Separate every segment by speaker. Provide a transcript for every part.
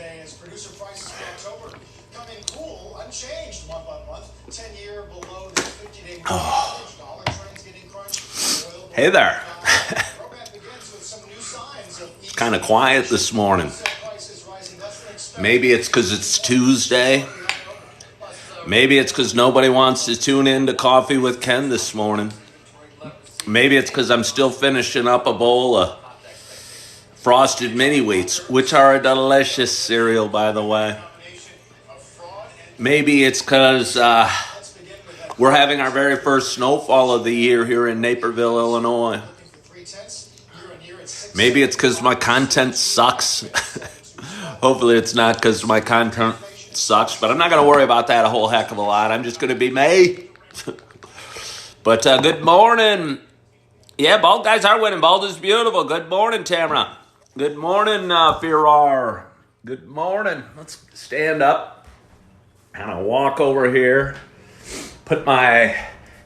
Speaker 1: today as producer prices for October come in cool, unchanged month on month. 10-year below the 50-day average. Dollar trends getting crunched.
Speaker 2: Hey there. It's kind of quiet this morning. Maybe it's because it's Tuesday. Maybe it's because nobody wants to tune in to Coffee with Ken this morning. Maybe it's because I'm still finishing up a bowl of Frosted Mini Wheats, which are a delicious cereal, by the way. Maybe it's because we're having our very first snowfall of the year here in Naperville, Illinois. Maybe it's because my content sucks. Hopefully it's not because my content sucks, but I'm not going to worry about that a whole heck of a lot. I'm just going to be me. But good morning. Yeah, bald guys are winning. Bald is beautiful. Good morning, Tamara. Good morning, Firar. Good morning. Let's stand up. Kind of walk over here. Put my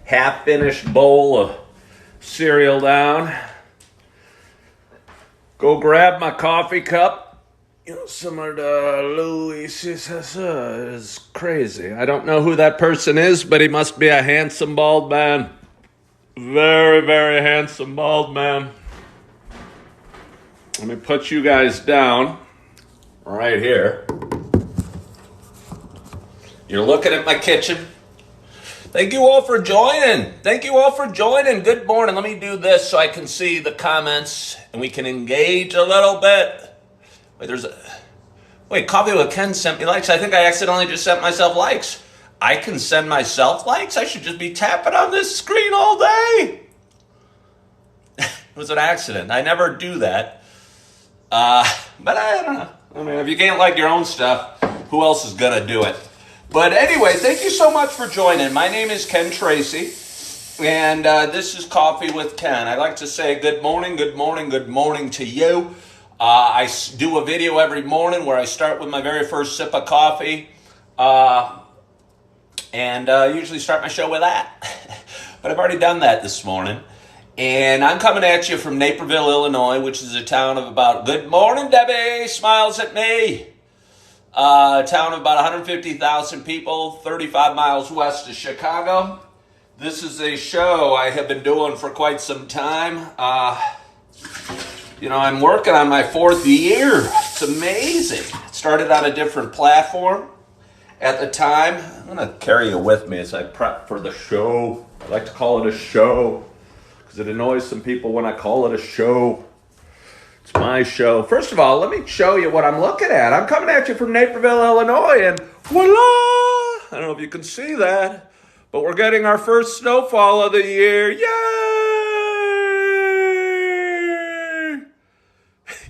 Speaker 2: half-finished bowl of cereal down. Go grab my coffee cup. You know, similar to Louis is crazy. I don't know who that person is, but he must be a handsome bald man. Very, very handsome bald man. Let me put you guys down right here. You're looking at my kitchen. Thank you all for joining. Good morning. Let me do this so I can see the comments and we can engage a little bit. Wait, Coffee with Ken sent me likes. I think I accidentally just sent myself likes. I can send myself likes? I should just be tapping on this screen all day. It was an accident. I never do that. But I don't know. I mean, if you can't like your own stuff, who else is going to do it? But anyway, thank you so much for joining. My name is Ken Tracy, and this is Coffee with Ken. I like to say good morning to you. I do a video every morning where I start with my very first sip of coffee, and usually start my show with that. But I've already done that this morning. And I'm coming at you from Naperville, Illinois, which is a town of about, good morning, Debbie, smiles at me. A town of about 150,000 people, 35 miles west of Chicago. This is a show I have been doing for quite some time. I'm working on my 4th year. It's amazing. It started on a different platform at the time. I'm going to carry you with me as I prep for the show. I like to call it a show because it annoys some people when I call it a show. It's my show. First of all, let me show you what I'm looking at. I'm coming at you from Naperville, Illinois, and voila! I don't know if you can see that, but we're getting our first snowfall of the year. Yay!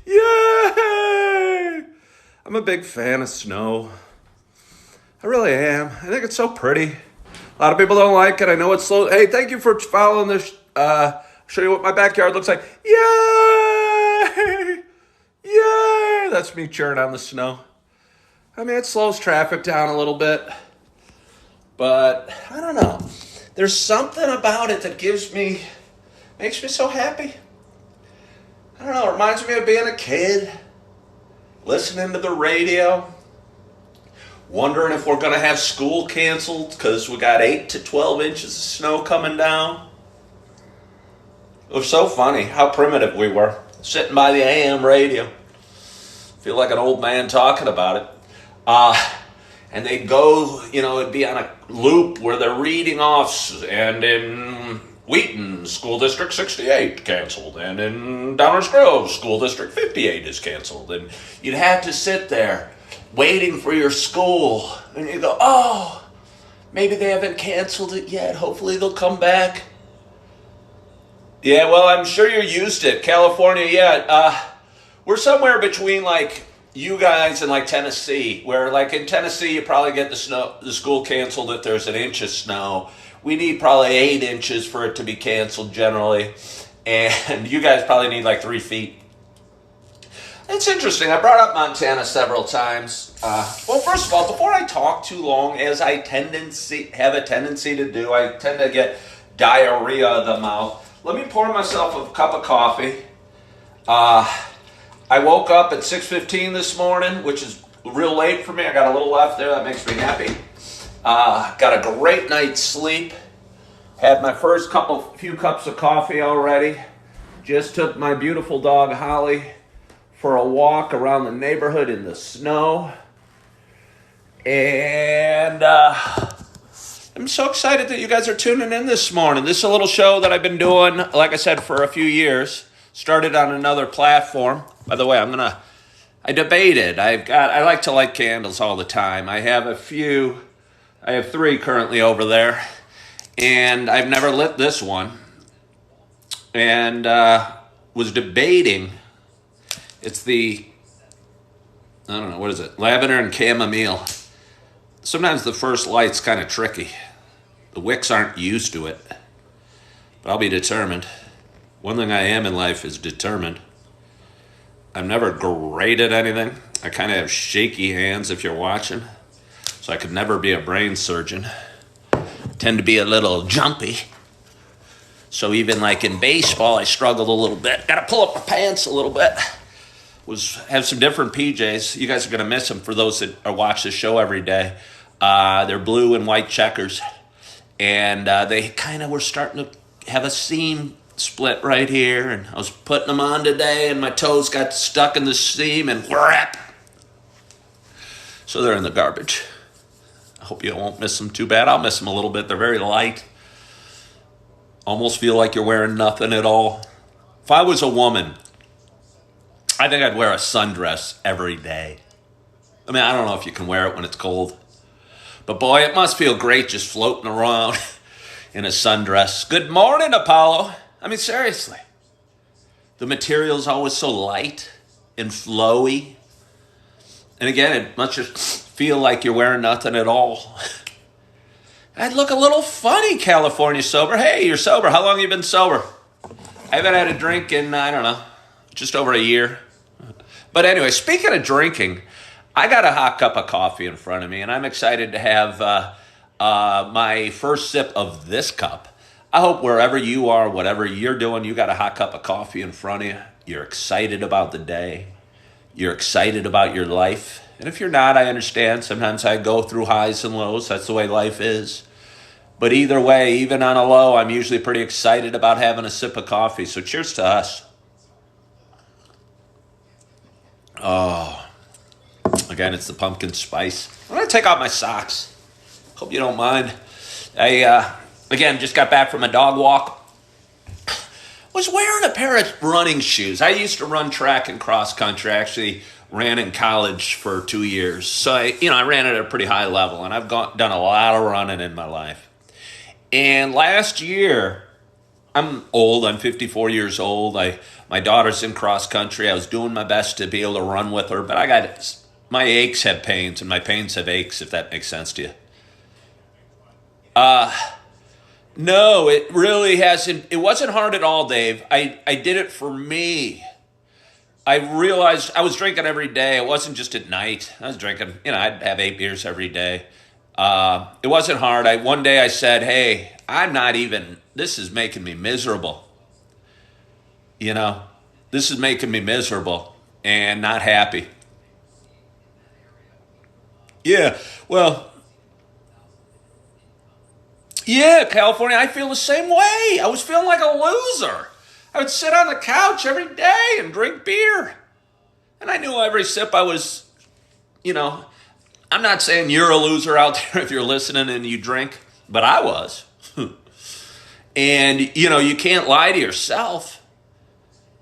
Speaker 2: Yay! I'm a big fan of snow. I really am. I think it's so pretty. A lot of people don't like it. I know it's slow. Hey, thank you for following this. Show you what my backyard looks like. Yay! Yay! That's me cheering on the snow. I mean, it slows traffic down a little bit. But, I don't know. There's something about it that makes me so happy. I don't know, it reminds me of being a kid. Listening to the radio. Wondering if we're going to have school canceled because we got 8 to 12 inches of snow coming down. It was so funny how primitive we were, sitting by the AM radio. Feel like an old man talking about it. And they'd go, it'd be on a loop where they're reading off, and in Wheaton, School District 68 canceled, and in Downers Grove, School District 58 is canceled. And you'd have to sit there waiting for your school, and you go, oh, maybe they haven't canceled it yet. Hopefully they'll come back. Yeah, well, I'm sure you're used to it. California, yeah. We're somewhere between, you guys and, Tennessee, where, in Tennessee, you probably get the school canceled if there's an inch of snow. We need probably 8 inches for it to be canceled generally. And you guys probably need, 3 feet. It's interesting. I brought up Montana several times. Well, first of all, before I talk too long, as I have a tendency to do, I tend to get diarrhea of the mouth. Let me pour myself a cup of coffee. I woke up at 6:15 this morning, which is real late for me. I got a little left there. That makes me happy. Got a great night's sleep. Had my first few cups of coffee already. Just took my beautiful dog Holly for a walk around the neighborhood in the snow. And I'm so excited that you guys are tuning in this morning. This is a little show that I've been doing, like I said, for a few years. Started on another platform. By the way, I debated. I like to light candles all the time. I have 3 currently over there. And I've never lit this one. And was debating. It's the, I don't know, what is it? Lavender and chamomile. Sometimes the first light's kind of tricky. The wicks aren't used to it. But I'll be determined. One thing I am in life is determined. I'm never great at anything. I kind of have shaky hands if you're watching. So I could never be a brain surgeon. Tend to be a little jumpy. So even like in baseball, I struggled a little bit. Got to pull up my pants a little bit. Have some different PJs. You guys are going to miss them for those that watch this show every day. They're blue and white checkers. And they kind of were starting to have a seam split right here. And I was putting them on today, and my toes got stuck in the seam, and whap. So they're in the garbage. I hope you won't miss them too bad. I'll miss them a little bit. They're very light. Almost feel like you're wearing nothing at all. If I was a woman, I think I'd wear a sundress every day. I mean, I don't know if you can wear it when it's cold. But boy, it must feel great just floating around in a sundress. Good morning, Apollo. I mean, seriously. The material's always so light and flowy. And again, it must just feel like you're wearing nothing at all. I'd look a little funny, California sober. Hey, you're sober. How long have you been sober? I haven't had a drink in, I don't know, just over a year. But anyway, speaking of drinking, I got a hot cup of coffee in front of me, and I'm excited to have my first sip of this cup. I hope wherever you are, whatever you're doing, you got a hot cup of coffee in front of you. You're excited about the day. You're excited about your life. And if you're not, I understand. Sometimes I go through highs and lows. That's the way life is. But either way, even on a low, I'm usually pretty excited about having a sip of coffee. So cheers to us. Oh, again, it's the pumpkin spice. I'm going to take off my socks. Hope you don't mind. I, again, just got back from a dog walk. Was wearing a pair of running shoes. I used to run track and cross country. I actually ran in college for 2 years. So I ran at a pretty high level, and I've done a lot of running in my life. And last year, I'm old. I'm 54 years old. My daughter's in cross country. I was doing my best to be able to run with her, but my aches have pains, and my pains have aches, if that makes sense to you. No, it really hasn't. It wasn't hard at all, Dave. I did it for me. I realized I was drinking every day. It wasn't just at night. I was drinking, I'd have 8 beers every day. It wasn't hard. One day I said, hey, this is making me miserable. This is making me miserable and not happy. Yeah, well, yeah, California, I feel the same way. I was feeling like a loser. I would sit on the couch every day and drink beer. And I knew every sip I was, I'm not saying you're a loser out there if you're listening and you drink, but I was. And, you can't lie to yourself.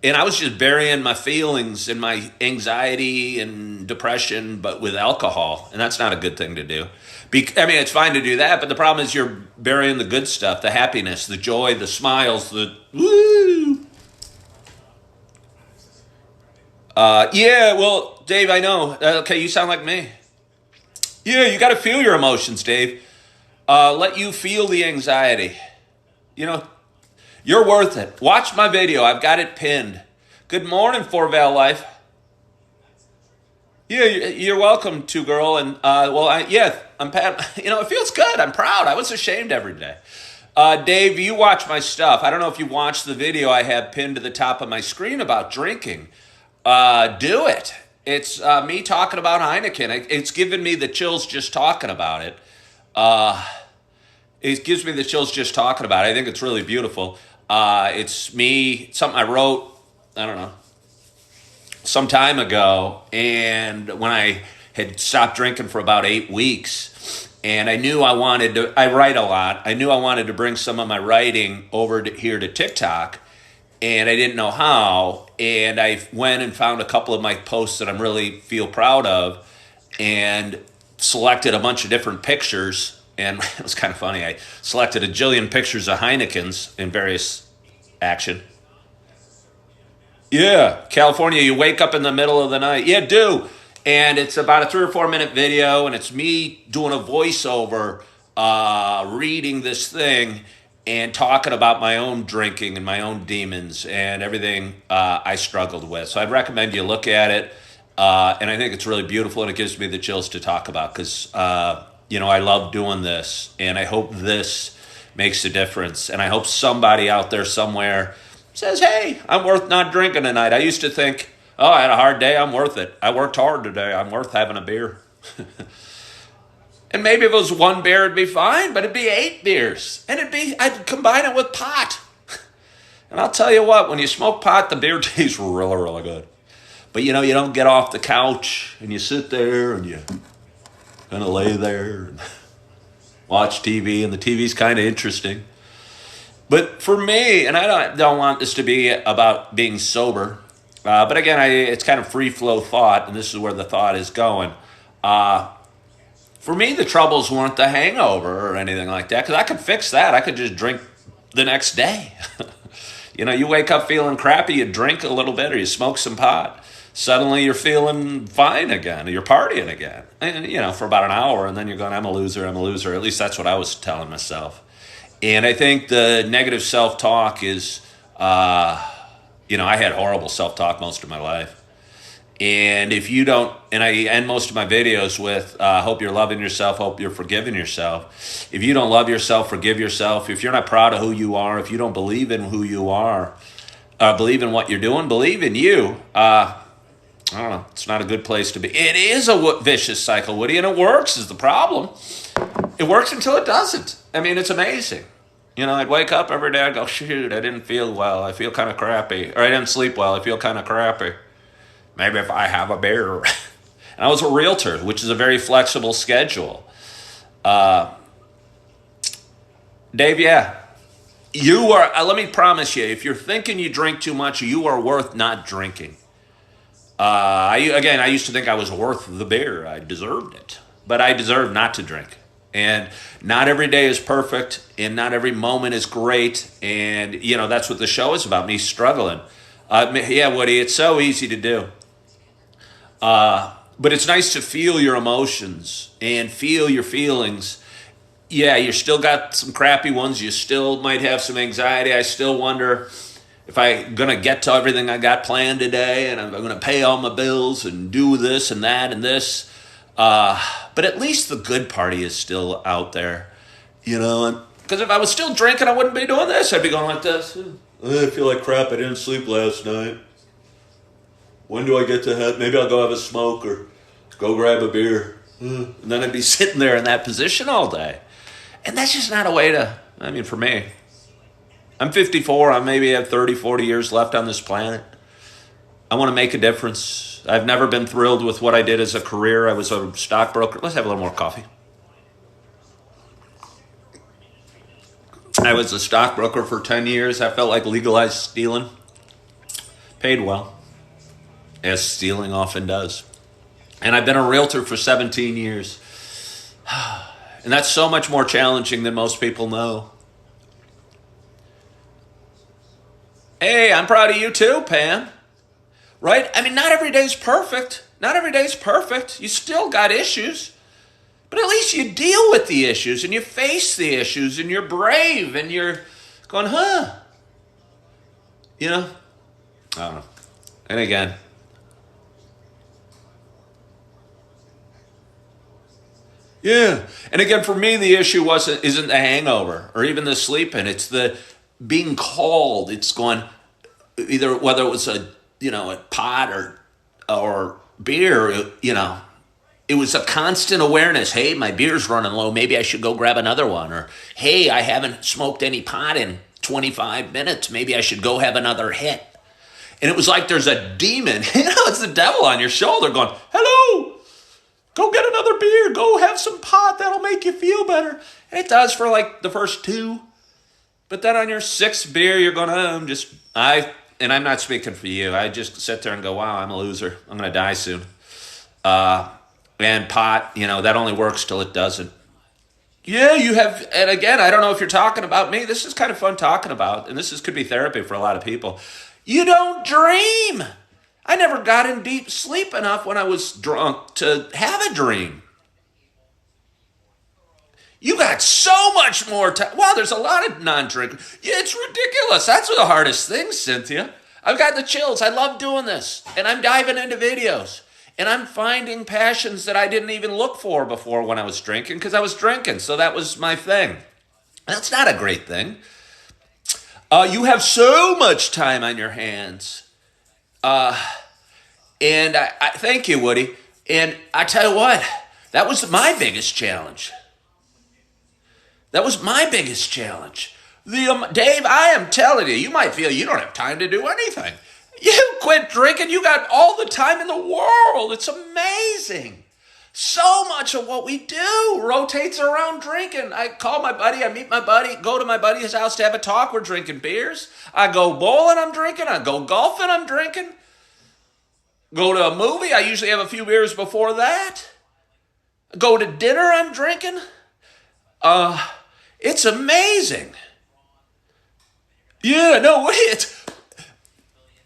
Speaker 2: And I was just burying my feelings and my anxiety and depression, but with alcohol. And that's not a good thing to do. It's fine to do that, but the problem is you're burying the good stuff, the happiness, the joy, the smiles, the woo. Yeah, well, Dave, I know. Okay, you sound like me. Yeah, you got to feel your emotions, Dave. Let you feel the anxiety. You're worth it. Watch my video. I've got it pinned. Good morning, Forval Life. Yeah, you're welcome to, girl. And, I'm Pat. It feels good. I'm proud. I was ashamed every day. Dave, you watch my stuff. I don't know if you watched the video I have pinned to the top of my screen about drinking. Do it. It's me talking about Heineken. It's given me the chills just talking about it. Uh, it gives me the chills just talking about it. I think it's really beautiful. It's me, something I wrote, I don't know, some time ago. And when I had stopped drinking for about 8 weeks, and I knew I write a lot. I knew I wanted to bring some of my writing over here to TikTok, and I didn't know how. And I went and found a couple of my posts that I'm really feel proud of, and selected a bunch of different pictures. And it was kind of funny. I selected a jillion pictures of Heinekens in various action. Yeah, California, you wake up in the middle of the night. Yeah, do. And it's about a 3 or 4 minute video, and it's me doing a voiceover, reading this thing and talking about my own drinking and my own demons and everything I struggled with. So I'd recommend you look at it. And I think it's really beautiful, and it gives me the chills to talk about because, I love doing this, and I hope this makes a difference. And I hope somebody out there somewhere says, hey, I'm worth not drinking tonight. I used to think, oh, I had a hard day, I'm worth it. I worked hard today, I'm worth having a beer. And maybe if it was one beer, it'd be fine, but it'd be 8 beers. And I'd combine it with pot. And I'll tell you what, when you smoke pot, the beer tastes really, really good. But you don't get off the couch and you sit there and you kind of lay there and watch TV, and the TV's kind of interesting. But for me, and I don't want this to be about being sober, but again, it's kind of free flow thought, and this is where the thought is going. For me, the troubles weren't the hangover or anything like that, because I could fix that. I could just drink the next day. You wake up feeling crappy, you drink a little bit, or you smoke some pot. Suddenly you're feeling fine again, or you're partying again, and, for about an hour, and then you're going, I'm a loser. At least that's what I was telling myself. And I think the negative self-talk is, I had horrible self-talk most of my life. And if you don't, and I end most of my videos with, hope you're loving yourself, hope you're forgiving yourself. If you don't love yourself, forgive yourself. If you're not proud of who you are, if you don't believe in who you are, believe in what you're doing, believe in you, I don't know, it's not a good place to be. It is a vicious cycle, Woody, and it works is the problem. It works until it doesn't. I mean, it's amazing. I'd wake up every day, I'd go, shoot, I didn't feel well, I feel kind of crappy. Or I didn't sleep well, I feel kind of crappy. Maybe if I have a beer. And I was a realtor, which is a very flexible schedule. Dave, yeah. You are, let me promise you, if you're thinking you drink too much, you are worth not drinking. I used to think I was worth the beer. I deserved it. But I deserve not to drink. And not every day is perfect, and not every moment is great. And, that's what the show is about, me struggling. Yeah, Woody, it's so easy to do. But it's nice to feel your emotions and feel your feelings. Yeah, you still got some crappy ones. You still might have some anxiety. I still wonder if I'm going to get to everything I got planned today, and I'm going to pay all my bills and do this and that and this. But at least the good party is still out there, because if I was still drinking, I wouldn't be doing this. I'd be going like this. I feel like crap. I didn't sleep last night. When do I get to have? Maybe I'll go have a smoke or go grab a beer. And then I'd be sitting there in that position all day. And that's just not a way for me. I'm 54. I maybe have 30, 40 years left on this planet. I want to make a difference. I've never been thrilled with what I did as a career. I was a stockbroker. Let's have a little more coffee. I was a stockbroker for 10 years. I felt like legalized stealing. Paid well, as stealing often does. And I've been a realtor for 17 years. And that's so much more challenging than most people know. Hey, I'm proud of you too, Pam. Right? I mean, not every day's perfect. Not every day's perfect. You still got issues. But at least you deal with the issues and you face the issues and you're brave and you're going, I don't know. And again, yeah. And again, for me, the issue isn't the hangover or even the sleeping. It's the being called. It's going either whether it was a pot or beer, it was a constant awareness. Hey, my beer's running low. Maybe I should go grab another one. Or, hey, I haven't smoked any pot in 25 minutes. Maybe I should go have another hit. And it was like there's a demon, it's the devil on your shoulder going, hello, go get another beer. Go have some pot. That'll make you feel better. And it does for like the first two. But then on your sixth beer, you're going, and I'm not speaking for you. I just sit there and go, wow, I'm a loser. I'm going to die soon. And pot, that only works till it doesn't. Yeah, you have, and again, I don't know if you're talking about me. This is kind of fun talking about, and could be therapy for a lot of people. You don't dream. I never got in deep sleep enough when I was drunk to have a dream. You got so much more time. Wow, there's a lot of non-drinkers. Yeah, it's ridiculous. That's the hardest thing, Cynthia. I've got the chills. I love doing this, and I'm diving into videos. And I'm finding passions that I didn't even look for before when I was drinking, because I was drinking. So that was my thing. That's not a great thing. You have so much time on your hands. And I thank you, Woody. And I tell you what, that was my biggest challenge. Dave, I am telling you, you might feel you don't have time to do anything. You quit drinking, you got all the time in the world. It's amazing. So much of what we do rotates around drinking. I call my buddy, I meet my buddy, go to my buddy's house to have a talk. We're drinking beers. I go bowling, I'm drinking. I go golfing, I'm drinking. Go to a movie, I usually have a few beers before that. Go to dinner, I'm drinking. It's amazing. Yeah, no, wait.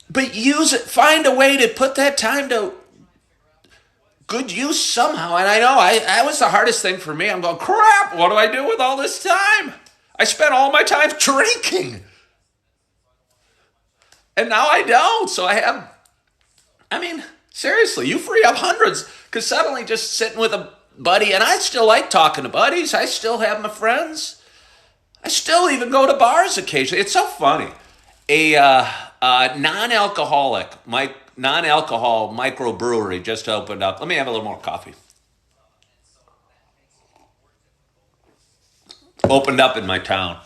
Speaker 2: But use it, find a way to put that time to good use somehow. And I know that was the hardest thing for me. I'm going, crap, what do I do with all this time? I spent all my time drinking. And now I don't. So seriously, you free up hundreds, because suddenly just sitting with a buddy, and I still like talking to buddies. I still have my friends. I still even go to bars occasionally. It's so funny. Non-alcohol microbrewery just opened up. Let me have a little more coffee. Opened up in my town.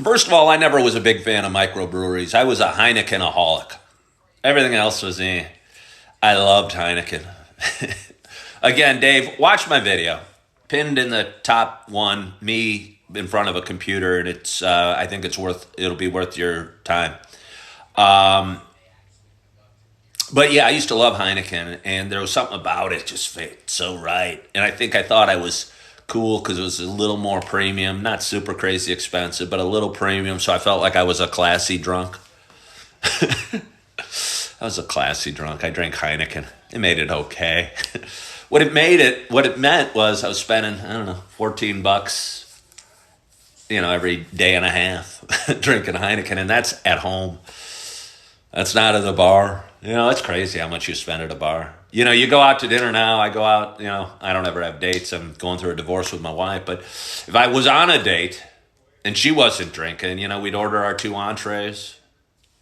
Speaker 2: First of all, I never was a big fan of microbreweries. I was a Heineken-aholic. Everything else was I loved Heineken. Again, Dave, watch my video. Pinned in the top one, me in front of a computer, and it's I think it'll be worth your time. But yeah, I used to love Heineken, and there was something about it just fit so right. And I think I thought I was cool because it was a little more premium, not super crazy expensive, but a little premium. So I felt like I was a classy drunk. I was a classy drunk. I drank Heineken. It made it okay. What it meant was I was spending, $14, every day and a half drinking Heineken, and that's at home. That's not at the bar. It's crazy how much you spend at a bar. You go out to dinner now. I go out, I don't ever have dates. I'm going through a divorce with my wife. But if I was on a date and she wasn't drinking, we'd order our 2 entrees.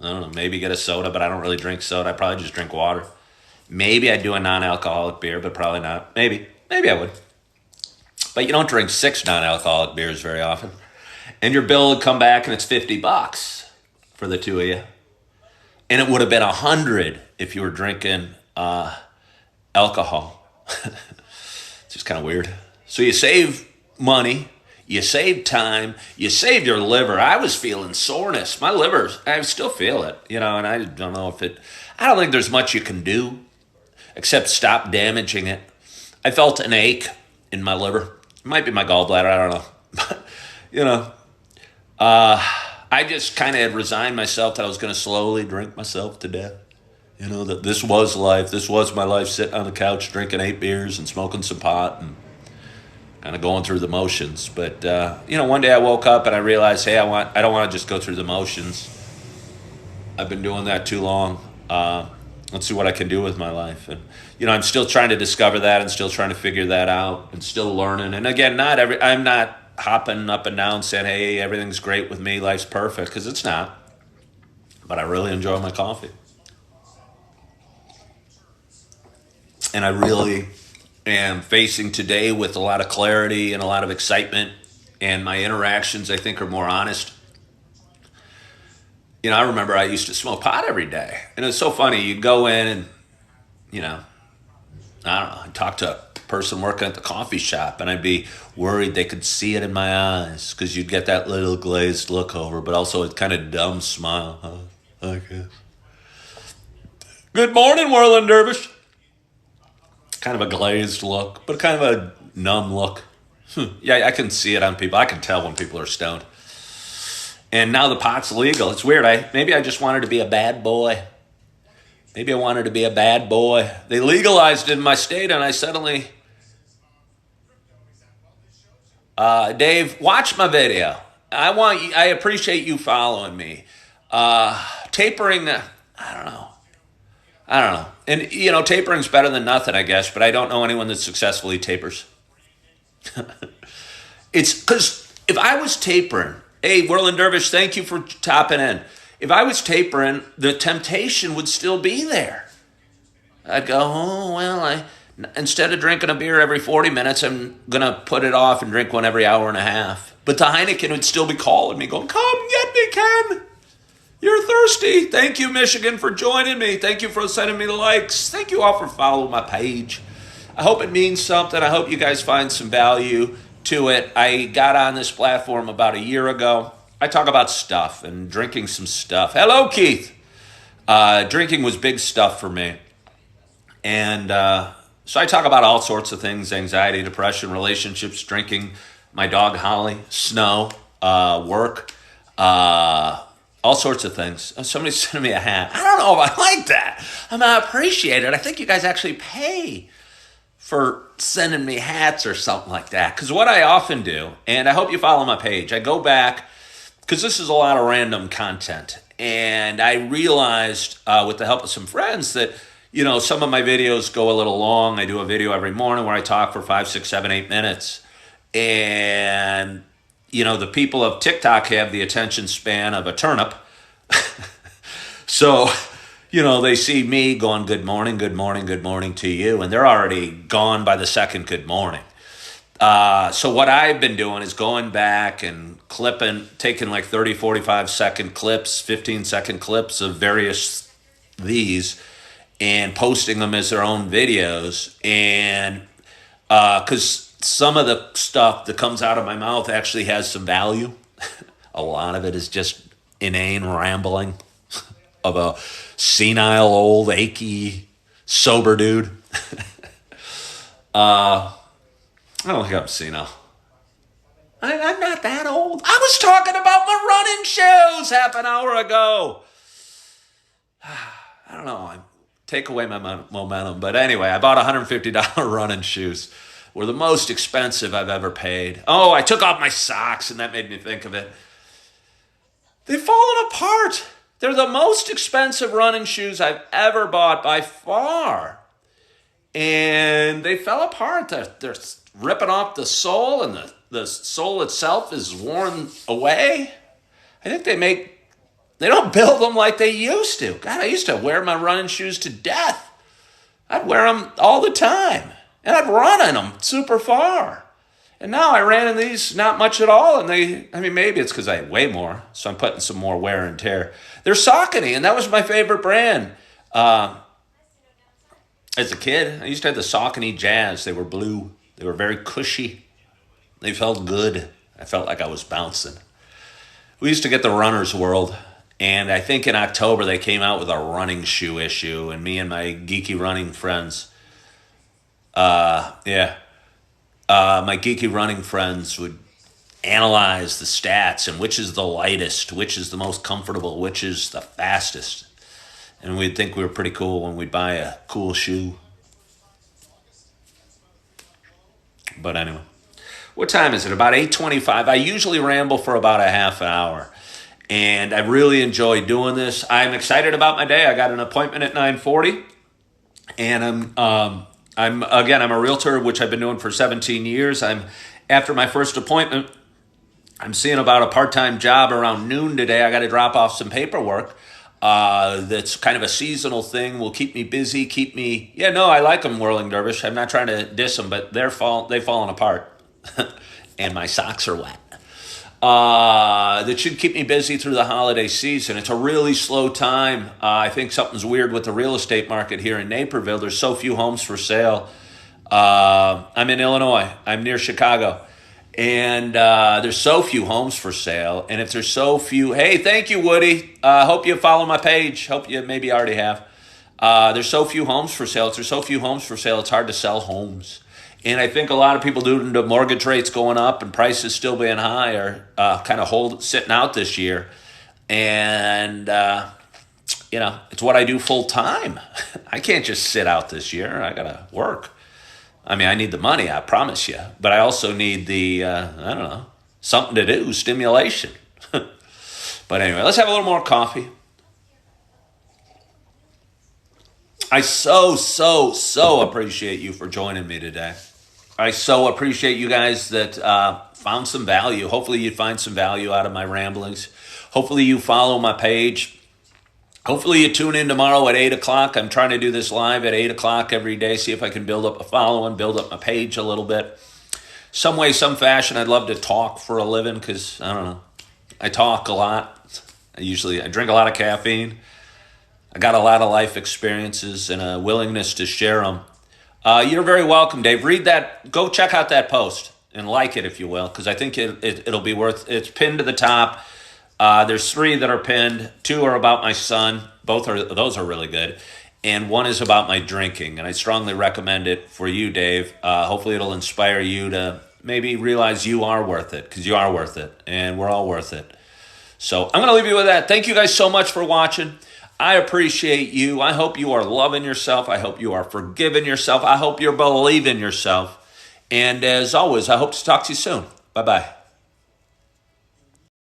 Speaker 2: I don't know, maybe get a soda, but I don't really drink soda. I probably just drink water. Maybe I'd do a non-alcoholic beer, but probably not. Maybe I would. But you don't drink 6 non-alcoholic beers very often. And your bill would come back and it's $50 for the 2 of you. And it would have been $100 if you were drinking alcohol. It's just kind of weird. So you save money, you save time, you save your liver. I was feeling soreness. My liver, I still feel it, and I don't know I don't think there's much you can do except stop damaging it. I felt an ache in my liver. It might be my gallbladder, I don't know. But, I just kind of had resigned myself that I was going to slowly drink myself to death. That this was life. This was my life, sitting on the couch, drinking 8 beers and smoking some pot and kind of going through the motions. But, one day I woke up and I realized, hey, I don't want to just go through the motions. I've been doing that too long. Let's see what I can do with my life. And, I'm still trying to discover that and still trying to figure that out and still learning. And again, I'm not hopping up and down saying, hey, everything's great with me, life's perfect, because it's not. But I really enjoy my coffee. And I really am facing today with a lot of clarity and a lot of excitement. And my interactions, I think, are more honest. I remember I used to smoke pot every day. And it's so funny. You'd go in and, I don't know, I'd talk to a person working at the coffee shop, and I'd be worried they could see it in my eyes because you'd get that little glazed look over, but also a kind of dumb smile. I guess. Good morning, Whirling Dervish. Kind of a glazed look, but kind of a numb look. Yeah, I can see it on people. I can tell when people are stoned. And now the pot's legal. It's weird. Maybe I just wanted to be a bad boy. Maybe I wanted to be a bad boy. They legalized it in my state, and I suddenly... Dave, watch my video. I appreciate you following me. Tapering, I don't know. And, tapering's better than nothing, I guess, but I don't know anyone that successfully tapers. It's because if I was tapering, hey, Whirling Dervish, thank you for topping in. If I was tapering, the temptation would still be there. I'd go, oh, well, instead of drinking a beer every 40 minutes, I'm going to put it off and drink one every hour and a half. But the Heineken would still be calling me, going, come get me, Ken. You're thirsty. Thank you, Michigan, for joining me. Thank you for sending me the likes. Thank you all for following my page. I hope it means something. I hope you guys find some value to it. I got on this platform about a year ago. I talk about stuff and drinking some stuff. Hello, Keith. Drinking was big stuff for me. And so I talk about all sorts of things: anxiety, depression, relationships, drinking, my dog Holly, snow, work, all sorts of things. Somebody sent me a hat. I don't know if I like that. I appreciate it. I think you guys actually pay for sending me hats or something like that. Because what I often do, and I hope you follow my page, I go back, because this is a lot of random content. And I realized with the help of some friends that, some of my videos go a little long. I do a video every morning where I talk for 5, 6, 7, 8 minutes. And, the people of TikTok have the attention span of a turnip. So, they see me going, good morning, good morning, good morning to you. And they're already gone by the second good morning. So what I've been doing is going back and taking like 30, 45-second clips, 15-second clips of various these and posting them as their own videos. And because some of the stuff that comes out of my mouth actually has some value. A lot of it is just inane rambling of a senile, old, achy, sober dude. I don't think I'm senile. I'm not that old. I was talking about my running shoes half an hour ago. I don't know. I take away my momentum. But anyway, I bought $150 running shoes. Were the most expensive I've ever paid. Oh, I took off my socks, and that made me think of it. They've fallen apart. They're the most expensive running shoes I've ever bought by far. And they fell apart. They're ripping off the sole, and the sole itself is worn away. I think they don't build them like they used to. God, I used to wear my running shoes to death. I'd wear them all the time. And I'd run in them super far. And now I ran in these not much at all. And maybe it's because I weigh more. So I'm putting some more wear and tear. They're Saucony, and that was my favorite brand. As a kid, I used to have the Saucony Jazz. They were blue. They were very cushy. They felt good. I felt like I was bouncing. We used to get the Runner's World. And I think in October they came out with a running shoe issue. And me and my geeky running friends... my geeky running friends would analyze the stats and which is the lightest, which is the most comfortable, which is the fastest. And we'd think we were pretty cool when we'd buy a cool shoe. But anyway, what time is it? About 8:25. I usually ramble for about a half an hour. And I really enjoy doing this. I'm excited about my day. I got an appointment at 9:40. And I'm a realtor, which I've been doing for 17 years. After my first appointment, I'm seeing about a part-time job around noon today. I got to drop off some paperwork. That's kind of a seasonal thing. Will keep me busy, keep me. Yeah, no, I like them, Whirling Dervish. I'm not trying to diss them, but they've fallen apart, and my socks are wet. That should keep me busy through the holiday season. It's a really slow time. I think something's weird with the real estate market here in Naperville. There's so few homes for sale. I'm in Illinois. I'm near Chicago. And there's so few homes for sale. And if there's so few, hey, thank you, Woody. Hope you follow my page. Hope you maybe already have. There's so few homes for sale. If there's so few homes for sale, it's hard to sell homes. And I think a lot of people, due to mortgage rates going up and prices still being high, are kind of sitting out this year. And, it's what I do full time. I can't just sit out this year. I got to work. I mean, I need the money, I promise you. But I also need the, something to do, stimulation. But anyway, let's have a little more coffee. I so appreciate you for joining me today. I so appreciate you guys that found some value. Hopefully you find some value out of my ramblings. Hopefully you follow my page. Hopefully you tune in tomorrow at 8 o'clock. I'm trying to do this live at 8 o'clock every day, see if I can build up a following, build up my page a little bit. Some way, some fashion, I'd love to talk for a living because, I don't know, I talk a lot. I drink a lot of caffeine. I got a lot of life experiences and a willingness to share them. You're very welcome, Dave. Read that. Go check out that post and like it, if you will, because I think it'll be worth. It's pinned to the top. There's 3 that are pinned. 2 are about my son. Those are really good, and 1 is about my drinking. And I strongly recommend it for you, Dave. Hopefully, it'll inspire you to maybe realize you are worth it, because you are worth it, and we're all worth it. So I'm going to leave you with that. Thank you guys so much for watching. I appreciate you. I hope you are loving yourself. I hope you are forgiving yourself. I hope you're believing yourself. And as always, I hope to talk to you soon. Bye-bye.